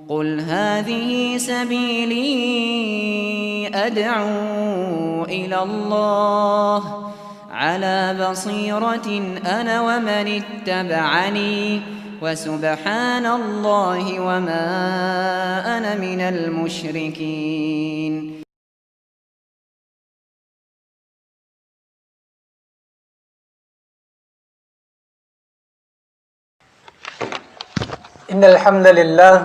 قل هذه سبيلي أدعو إلى الله على بصيرة أنا ومن اتبعني وسبحان الله وما أنا من المشركين. إن الحمد لله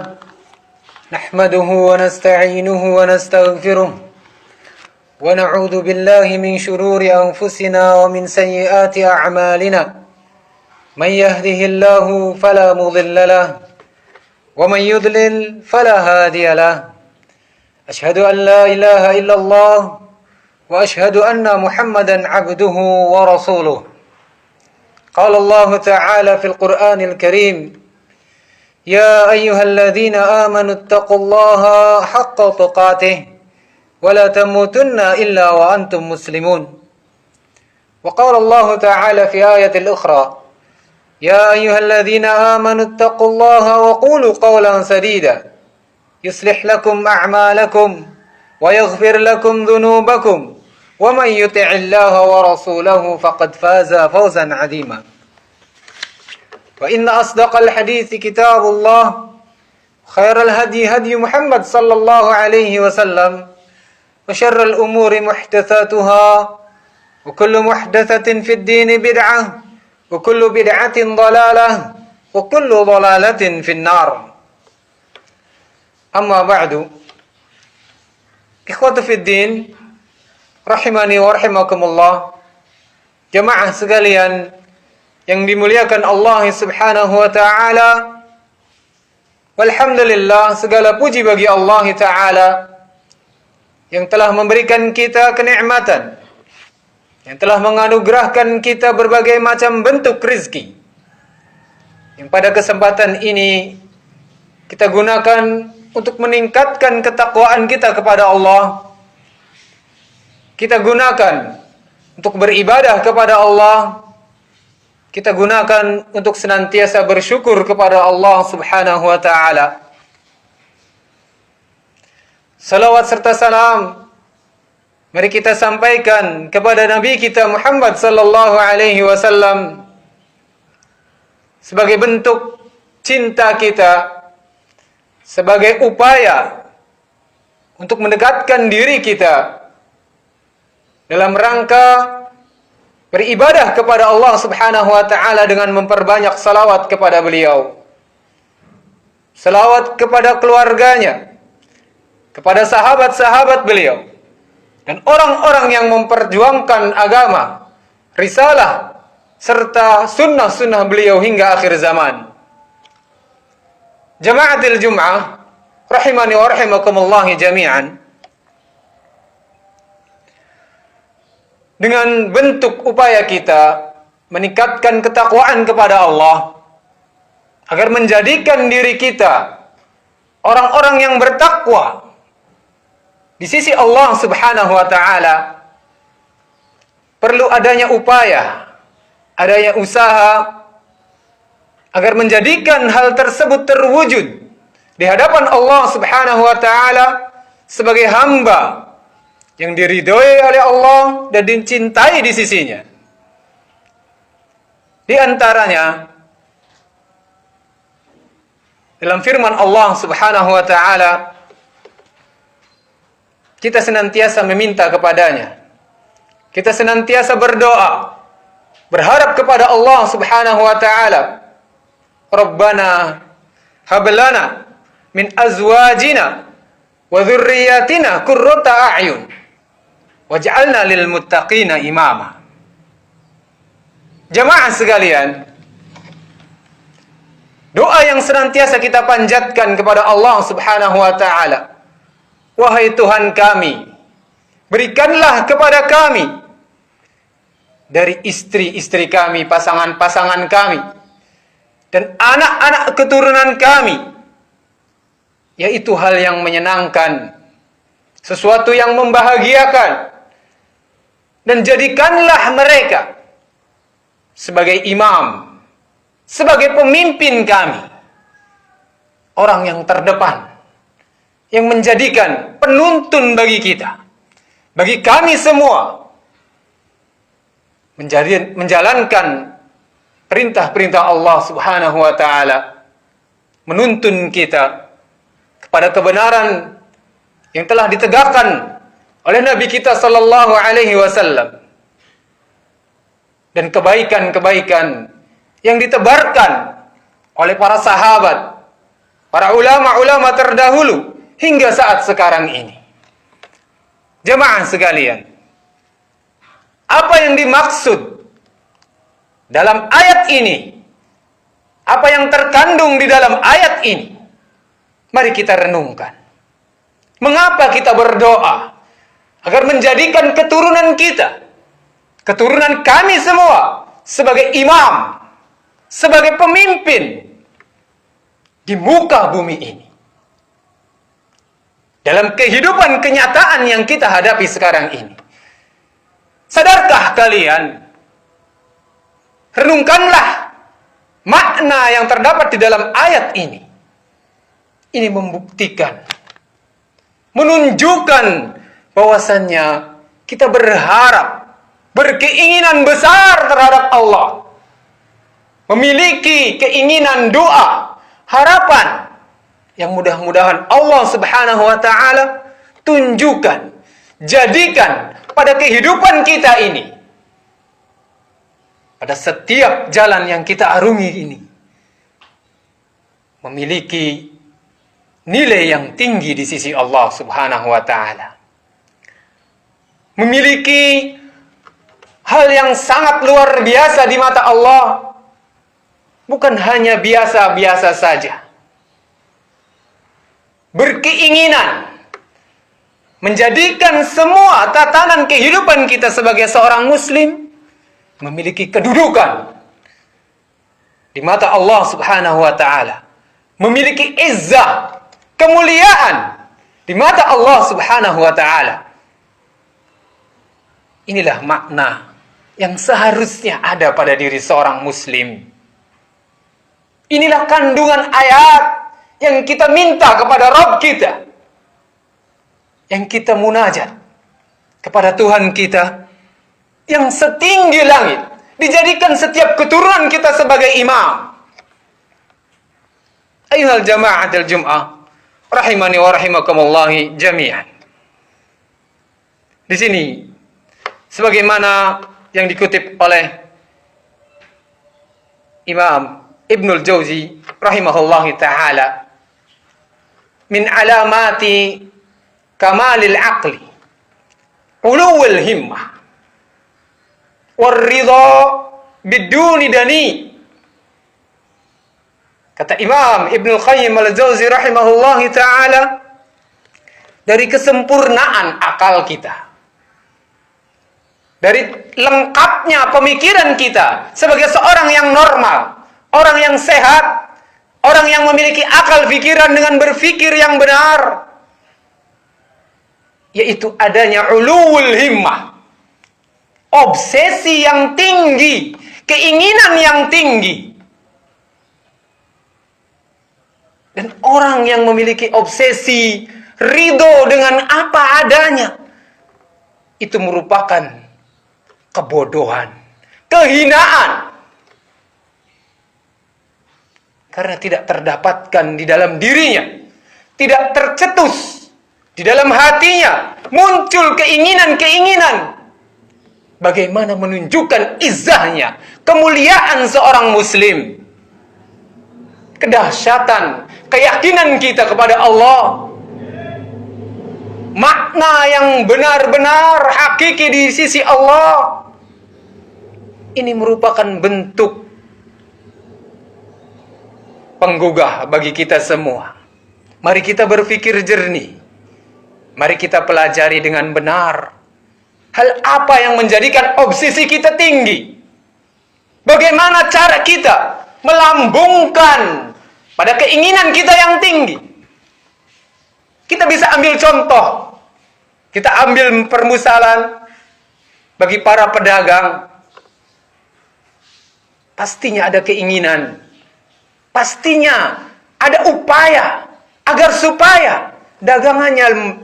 نحمده ونستعينه ونستغفره ونعوذ بالله من شرور أنفسنا ومن سيئات أعمالنا من يهده الله فلا مضل له ومن يضلل فلا هادي له أشهد أن لا إله إلا الله وأشهد أن محمدا عبده ورسوله. قال الله تعالى في القرآن الكريم: يا أيها الذين آمنوا اتقوا الله حق تقاته ولا تموتن إلا وأنتم مسلمون. وقال الله تعالى في آية الأخرى: يا أيها الذين آمنوا اتقوا الله وقولوا قولا سديدا يصلح لكم أعمالكم ويغفر لكم ذنوبكم ومن يطع الله ورسوله فقد فاز فوزا عظيما. وإن أصدق الحديث كتاب الله خير الهدي هدي محمد صلى الله عليه وسلم وشر الأمور محدثاتها وكل محدثة في الدين بدعة وكل بدعة ضلالة وكل ضلالة في النار. أما بعد، إخوة في الدين rahimani wa rahimakumullah, jemaah sekalian yang dimuliakan Allah Subhanahu wa ta'ala. Walhamdulillah, segala puji bagi Allah ta'ala yang telah memberikan kita kenikmatan, yang telah menganugerahkan kita berbagai macam bentuk rezeki, yang pada kesempatan ini kita gunakan untuk meningkatkan ketakwaan kita kepada Allah. Kita gunakan untuk beribadah kepada Allah. Kita gunakan untuk senantiasa bersyukur kepada Allah Subhanahu wa ta'ala. Salawat serta salam mari kita sampaikan kepada Nabi kita Muhammad sallallahu alaihi wasallam sebagai bentuk cinta kita, sebagai upaya untuk mendekatkan diri kita dalam rangka beribadah kepada Allah Subhanahu wa ta'ala dengan memperbanyak salawat kepada beliau. Salawat kepada keluarganya, kepada sahabat-sahabat beliau, dan orang-orang yang memperjuangkan agama, risalah, serta sunnah-sunnah beliau hingga akhir zaman. Jama'atil Jum'ah, rahimani wa rahimakumullah jami'an. Dengan bentuk upaya kita meningkatkan ketakwaan kepada Allah, agar menjadikan diri kita orang-orang yang bertakwa di sisi Allah Subhanahu wa ta'ala, perlu adanya upaya, adanya usaha agar menjadikan hal tersebut terwujud di hadapan Allah Subhanahu wa ta'ala sebagai hamba yang diridhoi oleh Allah dan dicintai di sisinya. Di antaranya dalam firman Allah Subhanahu wa ta'ala, kita senantiasa meminta kepadanya, kita senantiasa berdoa, berharap kepada Allah Subhanahu wa ta'ala. Rabbana hab lana min azwajina wa dzurriyyatina qurrata a'yun waj'alna lil muttaqina imama. Jemaah sekalian, doa yang senantiasa kita panjatkan kepada Allah Subhanahu wa ta'ala, wahai Tuhan kami, berikanlah kepada kami dari istri-istri kami, pasangan-pasangan kami, dan anak-anak keturunan kami, yaitu hal yang menyenangkan, sesuatu yang membahagiakan, dan jadikanlah mereka sebagai imam, sebagai pemimpin kami, orang yang terdepan, yang menjadikan penuntun bagi kita, bagi kami semua, menjalankan perintah-perintah Allah Subhanahu wa taala, menuntun kita kepada kebenaran yang telah ditegakkan oleh Nabi kita sallallahu alaihi wasallam, dan kebaikan-kebaikan yang ditebarkan oleh para sahabat, para ulama-ulama terdahulu hingga saat sekarang ini. Jemaah sekalian, apa yang dimaksud dalam ayat ini? Apa yang terkandung di dalam ayat ini? Mari kita renungkan. Mengapa kita berdoa agar menjadikan keturunan kita, keturunan kami semua, sebagai imam, sebagai pemimpin di muka bumi ini, dalam kehidupan kenyataan yang kita hadapi sekarang ini. Sadarkah kalian? Renungkanlah makna yang terdapat di dalam ayat ini. Ini membuktikan, menunjukkan bahwasannya kita berharap, berkeinginan besar terhadap Allah, memiliki keinginan doa, harapan yang mudah-mudahan Allah Subhanahu wa taala tunjukkan, jadikan pada kehidupan kita ini, pada setiap jalan yang kita arungi ini, memiliki nilai yang tinggi di sisi Allah Subhanahu wa taala. Memiliki hal yang sangat luar biasa di mata Allah. Bukan hanya biasa-biasa saja. Berkeinginan menjadikan semua tatanan kehidupan kita sebagai seorang muslim memiliki kedudukan di mata Allah Subhanahu wa taala. Memiliki izzah, kemuliaan di mata Allah Subhanahu wa taala. Inilah makna yang seharusnya ada pada diri seorang muslim. Inilah kandungan ayat yang kita minta kepada Rabb kita, yang kita munajat kepada Tuhan kita yang setinggi langit, dijadikan setiap keturunan kita sebagai imam. Ayuhal jama'atul jum'ah, rahimani wa rahimakumullah jami'an. Di sini, sebagaimana yang dikutip oleh Imam Ibnul Jauzi rahimahullah ta'ala, min alamati kamalil aqli uluwil himmah warridha biduni dani. Kata Imam Ibnul Qayyim al-Jauzi rahimahullah ta'ala, dari kesempurnaan akal kita, dari lengkapnya pemikiran kita sebagai seorang yang normal, orang yang sehat, orang yang memiliki akal pikiran dengan berfikir yang benar, yaitu adanya uluwul himmah, obsesi yang tinggi, keinginan yang tinggi. Dan orang yang memiliki obsesi, ridho dengan apa adanya, itu merupakan kebodohan, kehinaan. Karena tidak terdapatkan di dalam dirinya, tidak tercetus di dalam hatinya, muncul keinginan-keinginan bagaimana menunjukkan izzahnya, kemuliaan seorang muslim, kedahsyatan keyakinan kita kepada Allah, makna yang benar-benar hakiki di sisi Allah. Ini merupakan bentuk penggugah bagi kita semua. Mari kita berpikir jernih. Mari kita pelajari dengan benar hal apa yang menjadikan obsesi kita tinggi. Bagaimana cara kita melambungkan pada keinginan kita yang tinggi. Kita bisa ambil contoh. Kita ambil permisalan bagi para pedagang. Pastinya ada keinginan. Pastinya ada upaya agar supaya dagangannya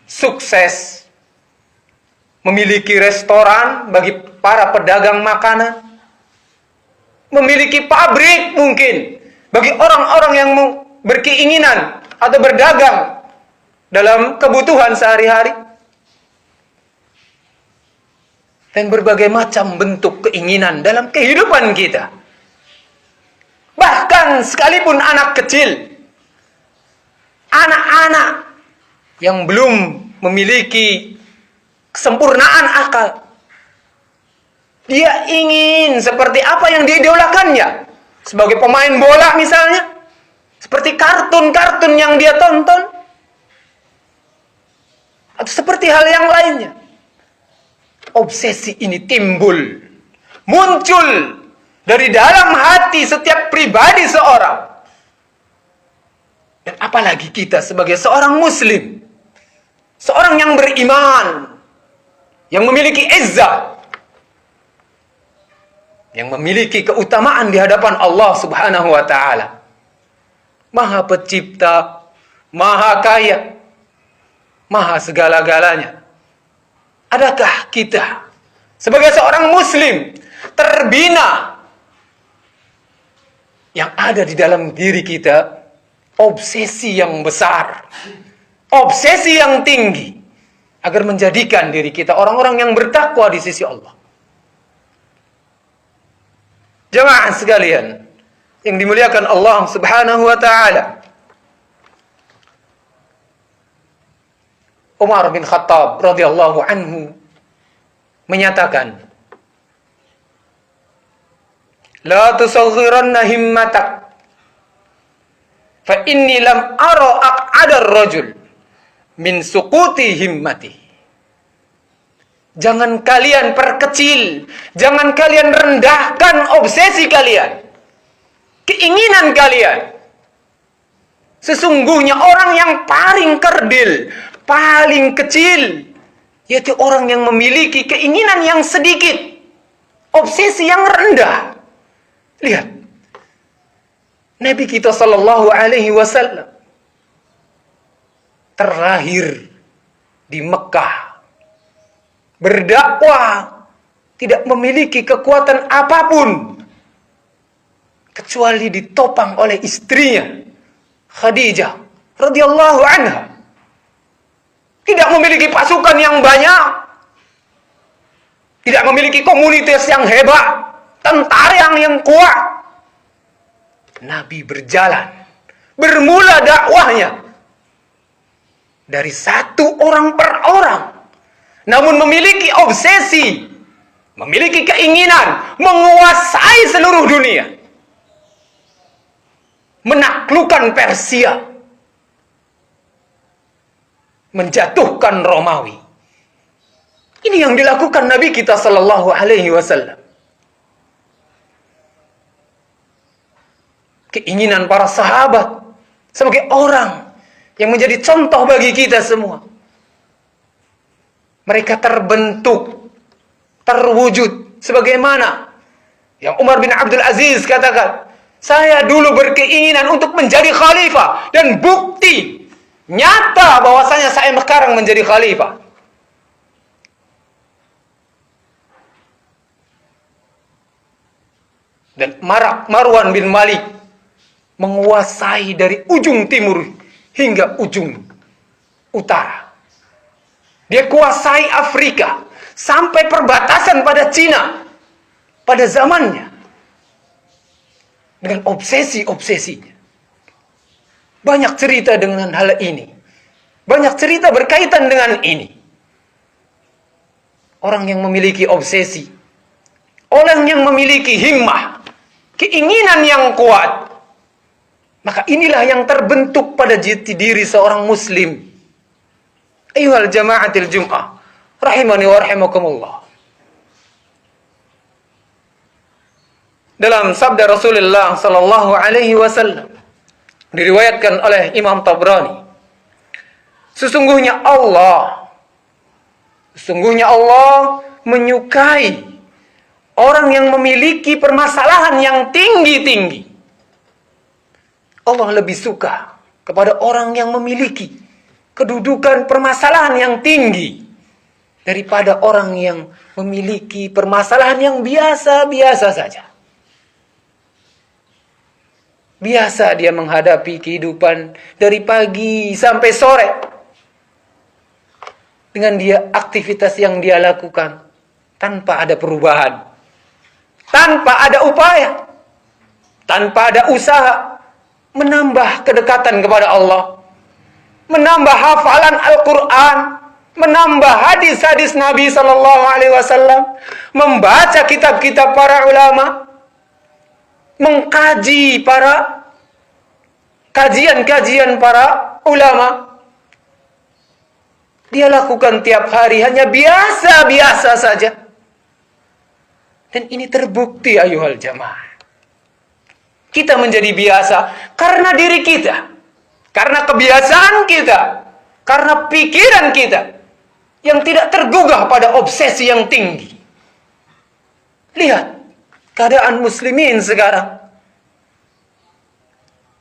sukses, memiliki restoran bagi para pedagang makanan, memiliki pabrik mungkin bagi orang-orang yang berkeinginan atau berdagang dalam kebutuhan sehari-hari, dan berbagai macam bentuk keinginan dalam kehidupan kita. Bahkan sekalipun anak kecil, anak-anak yang belum memiliki kesempurnaan akal, dia ingin seperti apa yang diidolakannya. Sebagai pemain bola misalnya, seperti kartun-kartun yang dia tonton, atau seperti hal yang lainnya. Obsesi ini muncul dari dalam hati setiap pribadi seorang. Dan apalagi kita sebagai seorang muslim, seorang yang beriman, yang memiliki izzah, yang memiliki keutamaan di hadapan Allah Subhanahu wa taala. Maha pencipta, maha kaya, maha segala-galanya. Adakah kita sebagai seorang muslim terbina yang ada di dalam diri kita obsesi yang besar, obsesi yang tinggi, agar menjadikan diri kita orang-orang yang bertakwa di sisi Allah? Jemaah sekalian yang dimuliakan Allah Subhanahu wa taala, Umar bin Khattab radhiyallahu anhu menyatakan, "La tusaghiranna himmatak, fa inni lam ara aq'ada ar-rajul min suquti himmati." Jangan kalian perkecil, jangan kalian rendahkan obsesi kalian, keinginan kalian. Sesungguhnya orang yang paling kerdil, paling kecil, yaitu orang yang memiliki keinginan yang sedikit, obsesi yang rendah. Lihat, Nabi kita sallallahu alaihi wasallam terlahir di Mekah, berdakwah, tidak memiliki kekuatan apapun kecuali ditopang oleh istrinya Khadijah radhiyallahu anha. Tidak memiliki pasukan yang banyak, tidak memiliki komunitas yang hebat, tentara yang kuat. Nabi berjalan, bermula dakwahnya dari satu orang per orang, namun memiliki obsesi, memiliki keinginan menguasai seluruh dunia, menaklukkan Persia, menjatuhkan Romawi. Ini yang dilakukan Nabi kita sallallahu alaihi wasallam. Keinginan para sahabat sebagai orang yang menjadi contoh bagi kita semua. Mereka terbentuk, terwujud sebagaimana yang Umar bin Abdul Aziz katakan, "Saya dulu berkeinginan untuk menjadi khalifah, dan bukti nyata bahwasanya saya sekarang menjadi khalifah." Dan Marwan bin Malik menguasai dari ujung timur hingga ujung utara. Dia kuasai Afrika sampai perbatasan pada Cina pada zamannya, dengan obsesi-obsesinya. Banyak cerita dengan hal ini. Banyak cerita berkaitan dengan ini. Orang yang memiliki obsesi, orang yang memiliki himmah, keinginan yang kuat, maka inilah yang terbentuk pada jati diri seorang muslim. Ayyuhal jama'atil jum'ah, rahimani wa rahimakumullah. Dalam sabda Rasulullah sallallahu alaihi wasallam, diriwayatkan oleh Imam Tabrani, sesungguhnya Allah menyukai orang yang memiliki permasalahan yang tinggi-tinggi, Allah lebih suka kepada orang yang memiliki kedudukan permasalahan yang tinggi daripada orang yang memiliki permasalahan yang biasa-biasa saja. Biasa dia menghadapi kehidupan dari pagi sampai sore. Dengan dia aktivitas yang dia lakukan tanpa ada perubahan, tanpa ada upaya, tanpa ada usaha menambah kedekatan kepada Allah, menambah hafalan Al-Quran, menambah hadis-hadis Nabi SAW, membaca kitab-kitab para ulama, mengkaji para kajian-kajian para ulama. Dia lakukan tiap hari hanya biasa-biasa saja. Dan ini terbukti ayuhal jamaah. Kita menjadi biasa karena diri kita, karena kebiasaan kita, karena pikiran kita yang tidak tergugah pada obsesi yang tinggi. Lihat keadaan muslimin sekarang.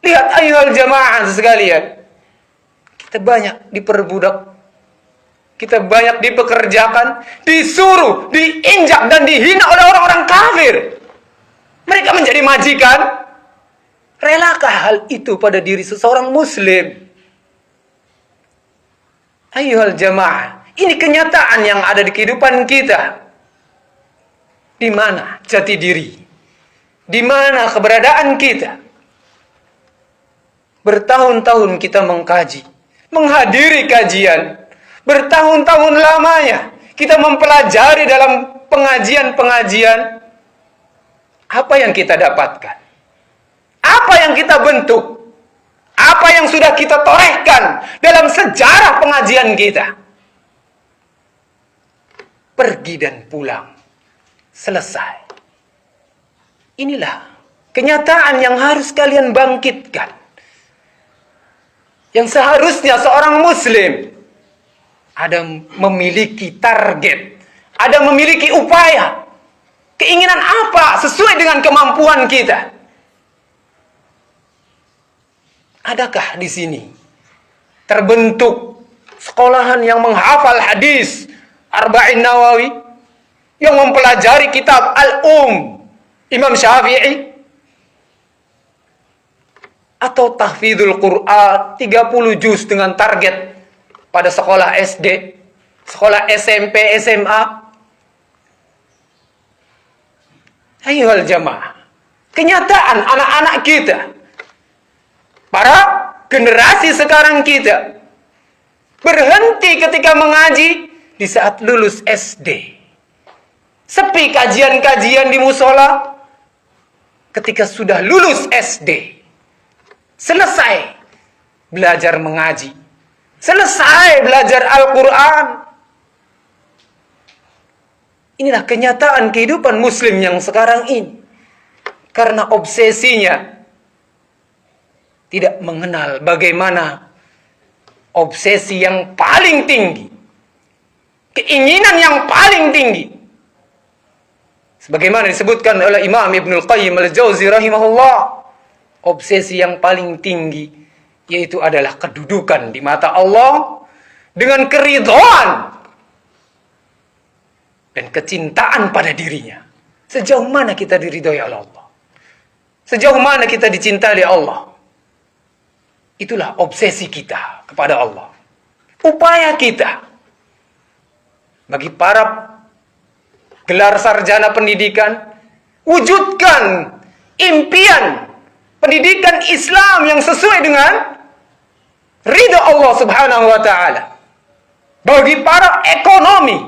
Lihat ayuhal jamaah sekalian. Kita banyak diperbudak, kita banyak dipekerjakan, disuruh, diinjak dan dihina oleh orang-orang kafir. Mereka menjadi majikan. Relakah hal itu pada diri seseorang muslim? Ayuhal jamaah, ini kenyataan yang ada di kehidupan kita. Di mana jati diri? Di mana keberadaan kita? Bertahun-tahun kita mengkaji, menghadiri kajian. Bertahun-tahun lamanya kita mempelajari dalam pengajian-pengajian. Apa yang kita dapatkan? Apa yang kita bentuk? Apa yang sudah kita torehkan dalam sejarah pengajian kita? Pergi dan pulang. Selesai. Inilah kenyataan yang harus kalian bangkitkan. Yang seharusnya seorang muslim ada memiliki target, ada memiliki upaya, keinginan apa sesuai dengan kemampuan kita. Adakah di sini terbentuk sekolahan yang menghafal hadis Arba'in Nawawi, yang mempelajari kitab Imam Syafi'i, atau tahfidzul Quran 30 juz dengan target pada sekolah SD, sekolah SMP, SMA? Ayolah jamaah, kenyataan anak-anak kita, para generasi sekarang kita, berhenti ketika mengaji di saat lulus SD. Sepi kajian-kajian di musola ketika sudah lulus SD. Selesai belajar mengaji, selesai belajar Al-Quran. Inilah kenyataan kehidupan muslim yang sekarang ini. Karena obsesinya tidak mengenal bagaimana obsesi yang paling tinggi, keinginan yang paling tinggi. Sebagaimana disebutkan oleh Imam Ibnul Qayyim Al-Jauzi rahimahullah, obsesi yang paling tinggi yaitu adalah kedudukan di mata Allah dengan keridhaan dan kecintaan pada dirinya. Sejauh mana kita diridhoi oleh Allah, sejauh mana kita dicintai oleh Allah. Itulah obsesi kita kepada Allah. Upaya kita bagi para gelar sarjana pendidikan, wujudkan impian pendidikan Islam yang sesuai dengan ridha Allah Subhanahu wa taala. Bagi para ekonomi,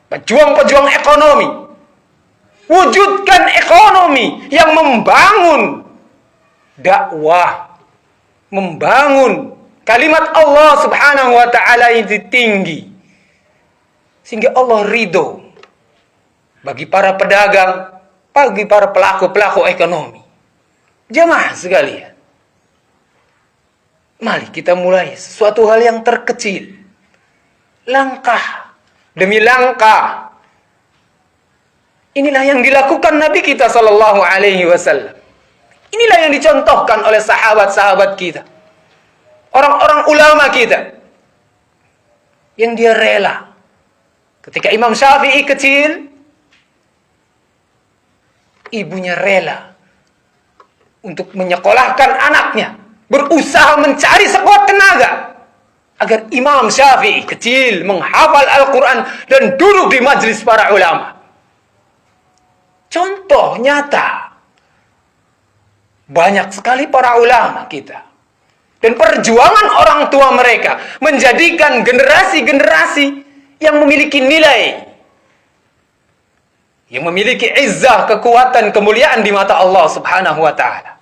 pejuang-pejuang ekonomi, wujudkan ekonomi yang membangun dakwah, membangun kalimat Allah Subhanahu wa taala itu tinggi, sehingga Allah ridho. Bagi para pedagang, bagi para pelaku-pelaku ekonomi, jamaah sekalian, mari kita mulai sesuatu hal yang terkecil, langkah demi langkah. Inilah yang dilakukan Nabi kita Sallallahu Alaihi Wasallam. Inilah yang dicontohkan oleh sahabat-sahabat kita. Orang-orang ulama kita. Yang dia rela. Ketika Imam Syafi'i kecil, ibunya rela untuk menyekolahkan anaknya. Berusaha mencari sekuat tenaga. Agar Imam Syafi'i kecil menghafal Al-Quran dan duduk di majlis para ulama. Contoh nyata. Banyak sekali para ulama kita. Dan perjuangan orang tua mereka menjadikan generasi-generasi yang memiliki nilai. Yang memiliki izzah, kekuatan, kemuliaan di mata Allah subhanahu wa ta'ala.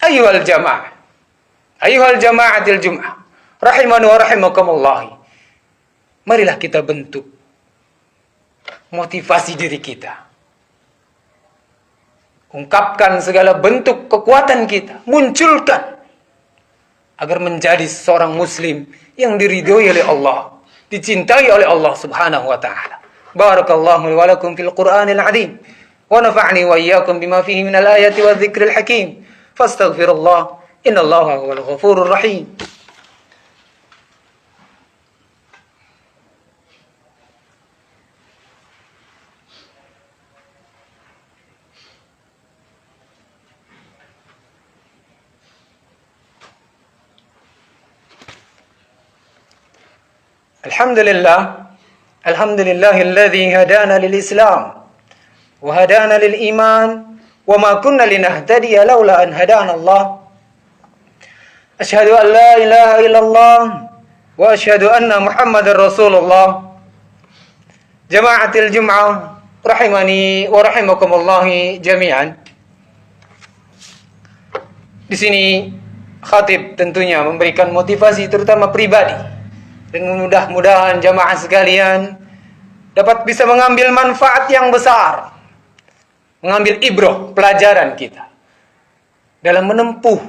Ayyuhal jamaah. Ayyuhal jama'atil jum'ah. Rahimani wa rahimakumullah. Marilah kita bentuk motivasi diri kita. Ungkapkan segala bentuk kekuatan kita. Munculkan. Agar menjadi seorang muslim yang diridhoi oleh Allah. Dicintai oleh Allah subhanahu wa ta'ala. Barakallahu wa lakum fil Qur'anil azim. Wa nafa'ni wa iyyakum bima fihi minal ayati wa dzikril hakim. Fastaghfirullah. Innallaha huwal ghafurur rahim. Alhamdulillahilladzi hadana lil Islam wa hadana lil iman wa ma kunna linahtadiya laula an hadana Allah. Asyhadu an la ilaha illallah wa asyhadu anna Muhammadar Rasulullah. Jama'atil Jum'ah rahimani wa rahimakumullah jami'an. Di sini khatib tentunya memberikan motivasi terutama pribadi. Dan mudah-mudahan jamaah sekalian dapat bisa mengambil manfaat yang besar. Mengambil ibrah, pelajaran kita. Dalam menempuh,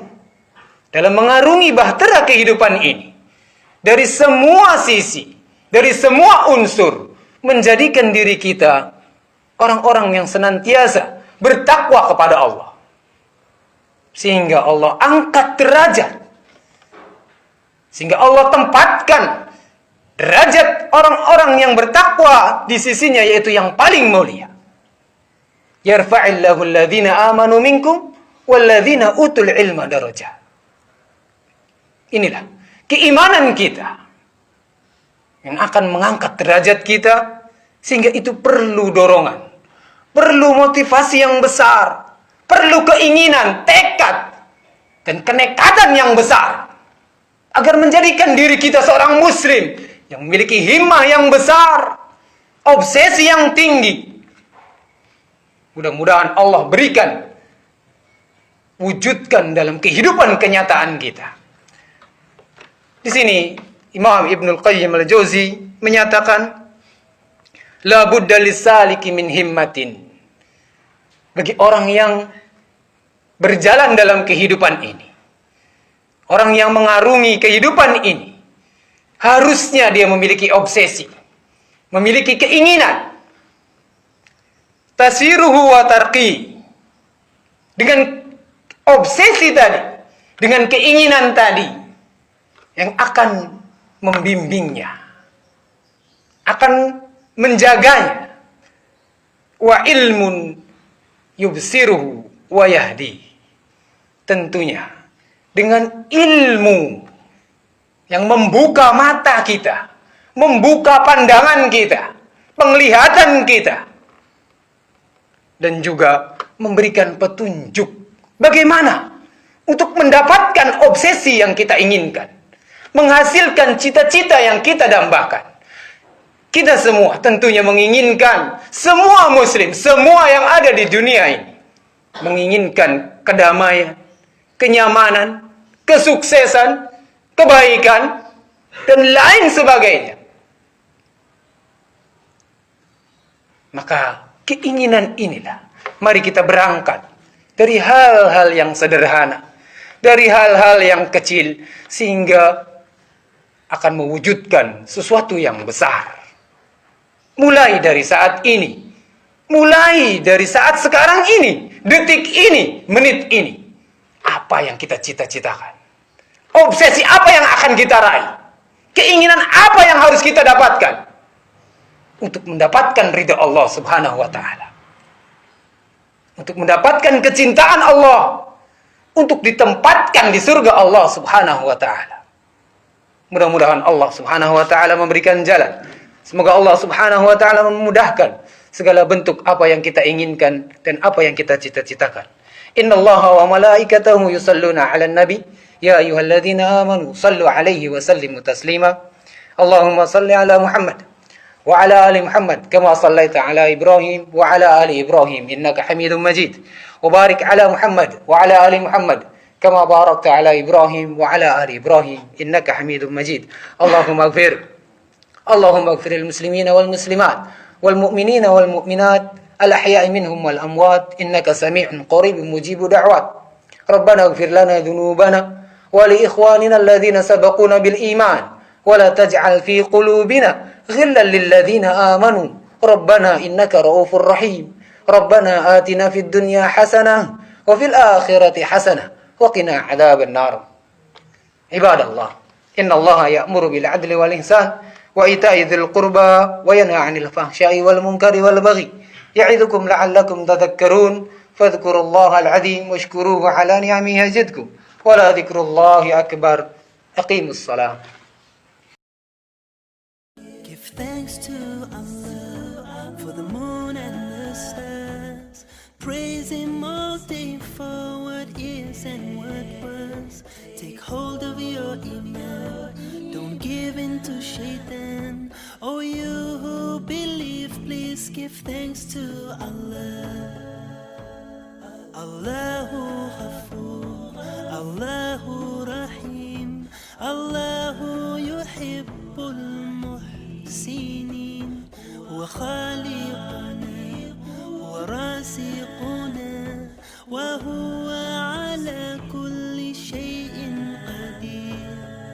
dalam mengarungi bahtera kehidupan ini. Dari semua sisi, dari semua unsur. Menjadikan diri kita orang-orang yang senantiasa bertakwa kepada Allah. Sehingga Allah angkat derajat. Sehingga Allah tempatkan derajat orang-orang yang bertakwa di sisinya, yaitu yang paling mulia. Yarfa'illahu alladhina amanu minkum walladhina utul ilma darajat. Inilah keimanan kita yang akan mengangkat derajat kita, sehingga itu perlu dorongan, perlu motivasi yang besar, perlu keinginan, tekad, dan kenekatan yang besar agar menjadikan diri kita seorang muslim yang memiliki himmah yang besar, obsesi yang tinggi. Mudah-mudahan Allah berikan, wujudkan dalam kehidupan kenyataan kita. Di sini Imam Ibnul Qayyim al-Jauzi menyatakan, la budda lisaliki min himmatin. Bagi orang yang berjalan dalam kehidupan ini, orang yang mengarungi kehidupan ini, harusnya dia memiliki obsesi, memiliki keinginan. Tasiruhu wa tarqi. Dengan obsesi tadi, dengan keinginan tadi, yang akan membimbingnya, akan menjaganya. Wa ilmun yubsiruhu wa yahdi. Tentunya dengan ilmu yang membuka mata kita, membuka pandangan kita, penglihatan kita, dan juga memberikan petunjuk bagaimana untuk mendapatkan obsesi yang kita inginkan, menghasilkan cita-cita yang kita dambakan. Kita semua tentunya menginginkan, semua muslim, semua yang ada di dunia ini menginginkan kedamaian, kenyamanan, kesuksesan, kebaikan, dan lain sebagainya. Maka keinginan inilah, mari kita berangkat dari hal-hal yang sederhana, dari hal-hal yang kecil, sehingga akan mewujudkan sesuatu yang besar. Mulai dari saat ini, Mulai dari saat sekarang ini, detik ini, menit ini. Apa yang kita cita-citakan? Obsesi apa yang akan kita raih? Keinginan apa yang harus kita dapatkan? Untuk mendapatkan ridha Allah subhanahu wa ta'ala. Untuk mendapatkan kecintaan Allah. Untuk ditempatkan di surga Allah subhanahu wa ta'ala. Mudah-mudahan Allah subhanahu wa ta'ala memberikan jalan. Semoga Allah subhanahu wa ta'ala memudahkan segala bentuk apa yang kita inginkan dan apa yang kita cita-citakan. Innallaha wa malaikatahu yusalluna 'alan nabi ya ayyuhalladzina amanu sallu 'alaihi wa sallimu taslima. Allahumma salli 'ala Muhammad wa 'ala ali Muhammad kama sallaita 'ala Ibrahim wa 'ala ali Ibrahim innaka Hamidum Majid. Wa barik 'ala Muhammad wa 'ala ali Muhammad kama barakta 'ala Ibrahim wa 'ala ali Ibrahim innaka Hamidum Majid. Allahumma ighfir lil muslimina wal muslimat والمؤمنين والمؤمنات الأحياء منهم والأموات إنك سميع قريب مجيب دعوات ربنا اغفر لنا ذنوبنا ولإخواننا الذين سبقونا بالإيمان ولا تجعل في قلوبنا غلا للذين آمنوا ربنا إنك رؤوف رحيم ربنا آتنا في الدنيا حسنة وفي الآخرة حسنة وقنا عذاب النار عباد الله إن الله يأمر بالعدل والإحسان وإيتاء ذي القربى وينهى عن الفحشاء والمنكر والبغي يعظكم لعلكم تذكرون فاذكروا الله العظيم واشكروه على نعمه يزدكم ولا ذكر الله أكبر أقيموا الصلاة. Give thanks to Allah for the moon and the stars. Praise Him all day for what is and what was. Take hold of your iman. Don't give in to shaitan. Oh, you who believe, please give thanks to Allah. Allahu Ghafur, Allahu Rahim, Allahu yuhibbul muhsinin. Huwa khaliquna, huwa rasiquna, wa huwa